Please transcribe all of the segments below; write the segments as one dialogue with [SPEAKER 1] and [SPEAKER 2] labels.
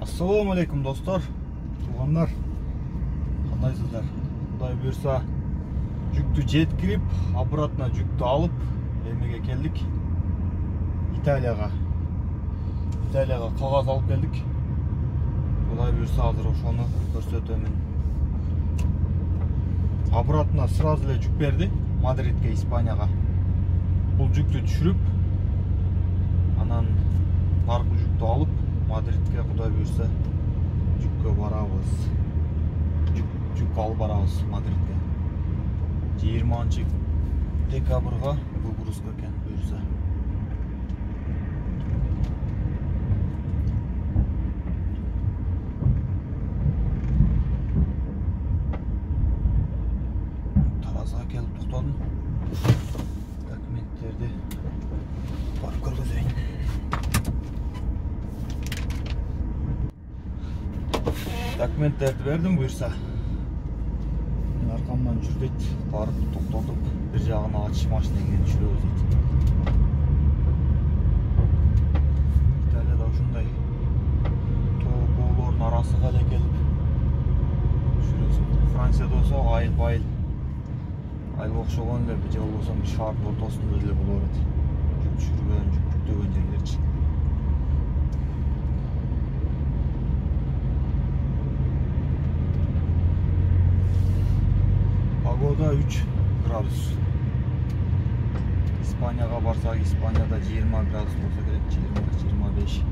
[SPEAKER 1] Assalamu alaikum dostlar, туғандар, қандайсыздар? Құдай бұйырса, жүкті жеткіріп, обратно жүкті алып, емеге келдік. Италияға қағаз алып келдік. Құдай бұйырса, азыр ошоны көрсөтөмүн. Обратно сразу эле жүк берди, Мадридке, Испанияға. Бул жүктү түшүрүп, анан наркы жүктү алып, Мадридке Құдай бұйырса жүккө барабыз. Жүк алып барабыз Мадридке. 20 декабрга выгрузка экен бұйырса. Таразға келіп тоқтадым. Документтерди барып көргөзөйүн. Документтерди бердим буюрса. Мен аркамдан жүр дейт. Барып токтотуп, бир жагына ачыш машинеге түшүрөбүз дейт. Италияда ушундай тоолордун арасыга эле келип түшүрөсүң. Францияда болсо айыл окшогон эле, же болбосо бир шаардын ортосунда эле боло берет. Жүк түшүргөн, жүк жүктөгөн жерлерчи. Погода 3 градус. Испанияға барсақ, Испанияда 20 градус болса керек, 20-25.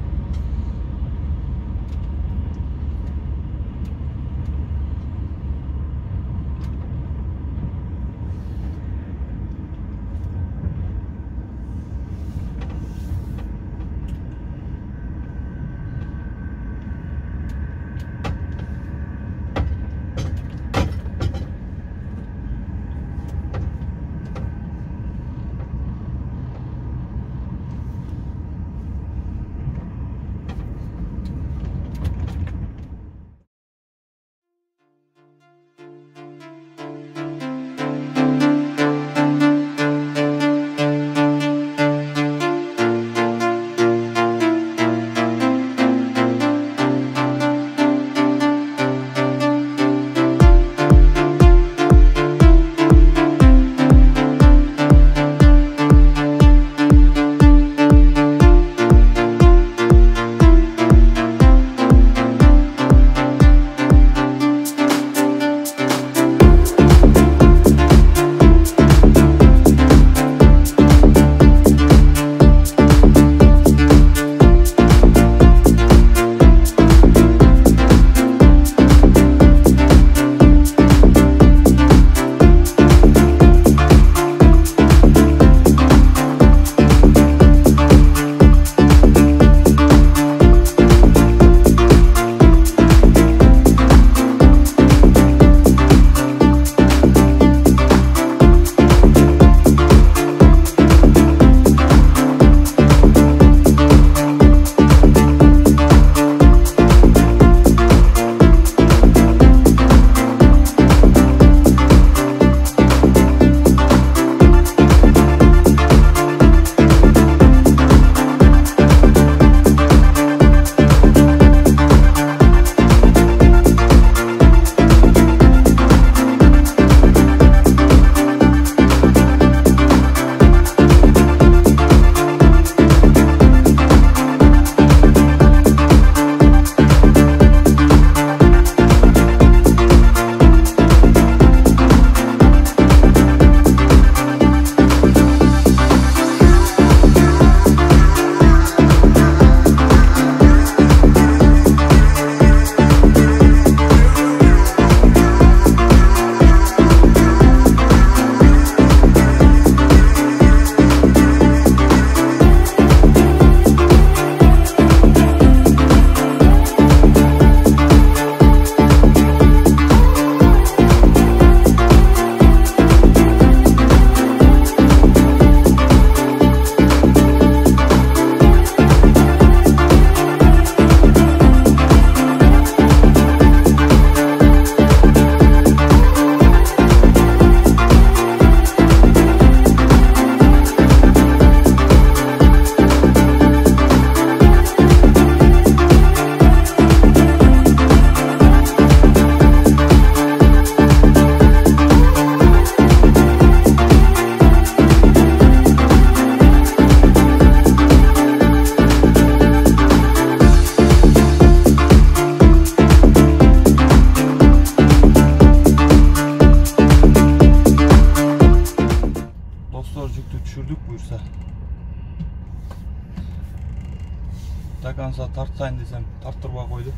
[SPEAKER 1] Тартайын десем тарттырбай койду.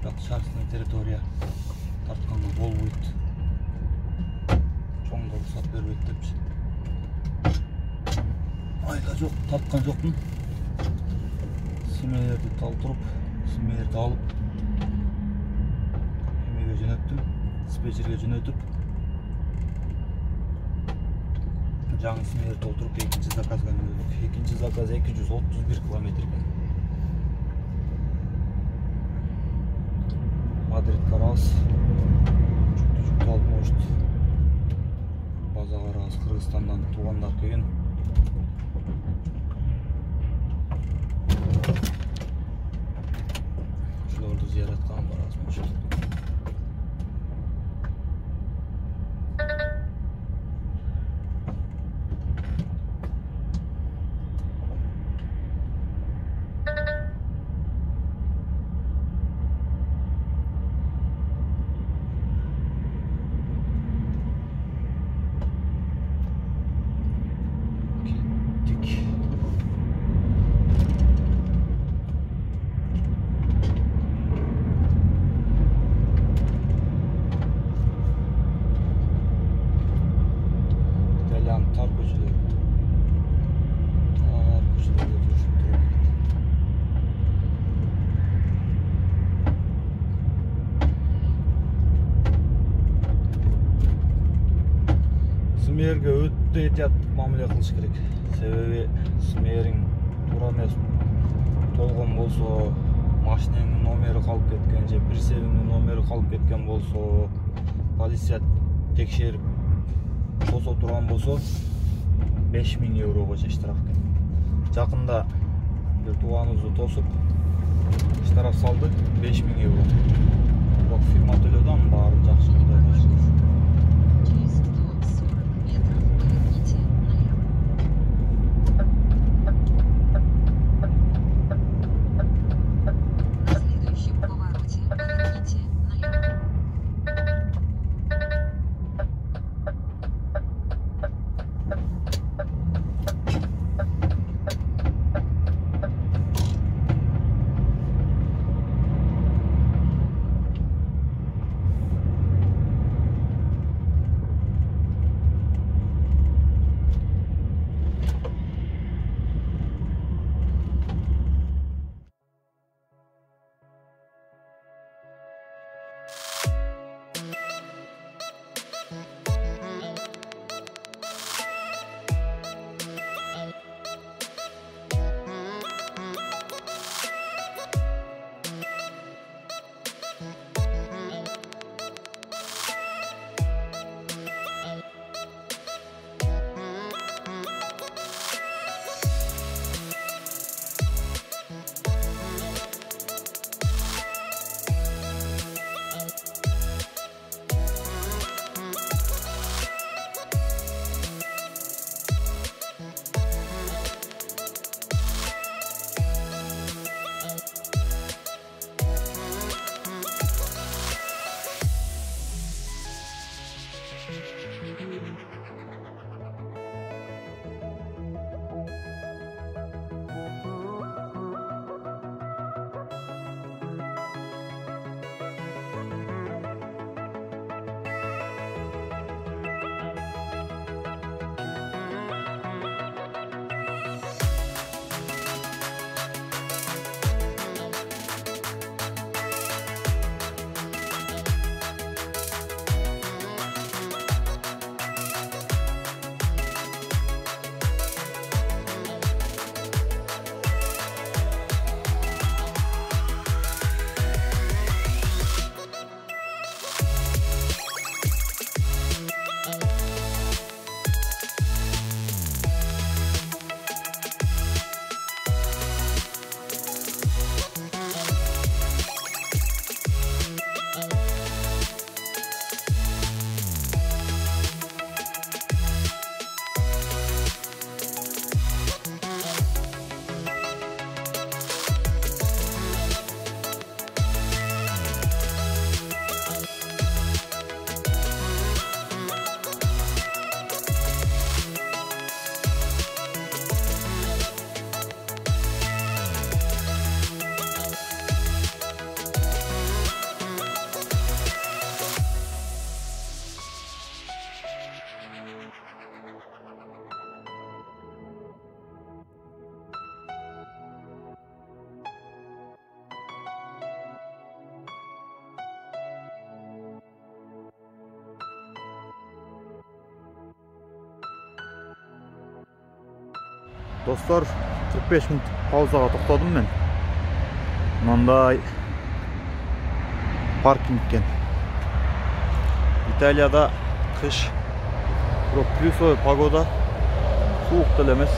[SPEAKER 1] Бирок частный территория тартканга болбойт. Чоңго уруксат бербейт депчи. Айла жок, тарткан жокмун. Симелерди толтуруп, симелерди алып эмеге жөнөттүм, диспетчерге жөнөтүп, жаңы симелерди толтуруп экинчи заказга жөнөттүк. Экинчи заказ 231 километр экен. Мадридке барабыз. Жүктү алып может. Базага барабыз. Кыргызстандан туугандар келген. Ошолорду зияраткан барабыз может. Смерге өтө этияттык мамиле кылыш керек. Себеби смериң туура эмес толгон болсо, машинеңдин номери калып кеткен же прицелиңдин номери калып кеткен болсо, полиция текшерип тосо турган болсо 5000 еврого штраф экен. Жакында бир тууганыбызды тосуп штраф салды 5000 евро. Бирок фирма төлөдү, анын баарын жакшы кылды. Dostlar, 45 minut pauzага токтодум мен. Мындай паркинг экен. Италияда кыш, бирок плюсовый погода, суук деле эмес.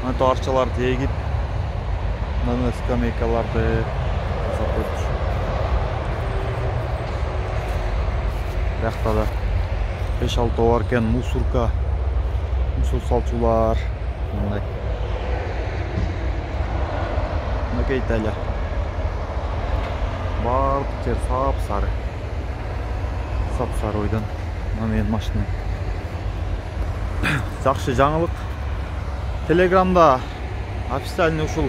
[SPEAKER 1] Мына арчалар тегип, мына скамейкаларды жасап коюптур. Биякта да 5-6 бар экен, мусорка, мусор салчулар, мындай. Мына Италия. Барлык жер сап-сары. Сап-сары ойдан. Мына менин машинам. Жакшы жаңылык. Телеграмда официальный ушул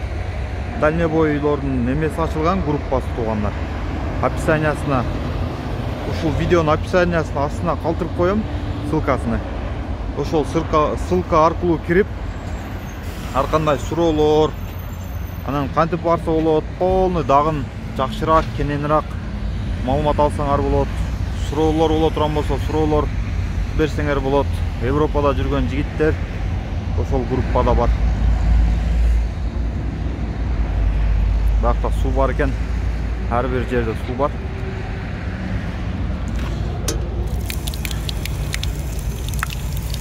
[SPEAKER 1] дальнобойлордун немеси ачылган, группасы туугандар. Описаниясына, ушул видеонун описаниясына астына калтырып коем ссылкасыны. Ошол ссылка аркылуу кирип, ар кандай суроолор, анан кантип барса болот, полный дагын жакшыраак, кененирээк маалымат алсаңар болот. Суроолор боло турган болсо, суроолор берсеңер болот. Европада жүргөн жигиттер ошол группада бар. Бакта суу бар экен. Ар бир жерде суу бар.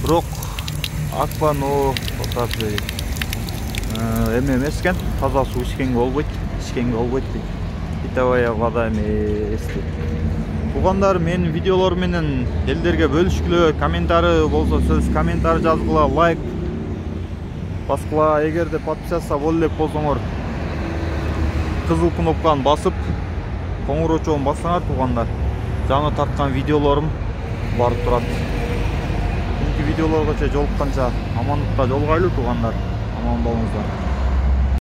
[SPEAKER 1] Бирок аквано потапли эме эмес экен, таза суу ичкенге болбойт дейт. Питьевая вода эмес дейт. Тугандар, менин видеолор менен элдерге бөлүшкүлө, комментарий болсо сөз комментарий жазгыла, лайк баскыла. Эгерде подписаться боло элек болсоңор, кызыл кнопканы басып, коңгурочогун бассаңар тугандар, жаңы тарткан видеолорум барып турат. Бүгүнкү видеолорго жолукканча амандыкта жолугайлы тугандар. Аман болуңуздар.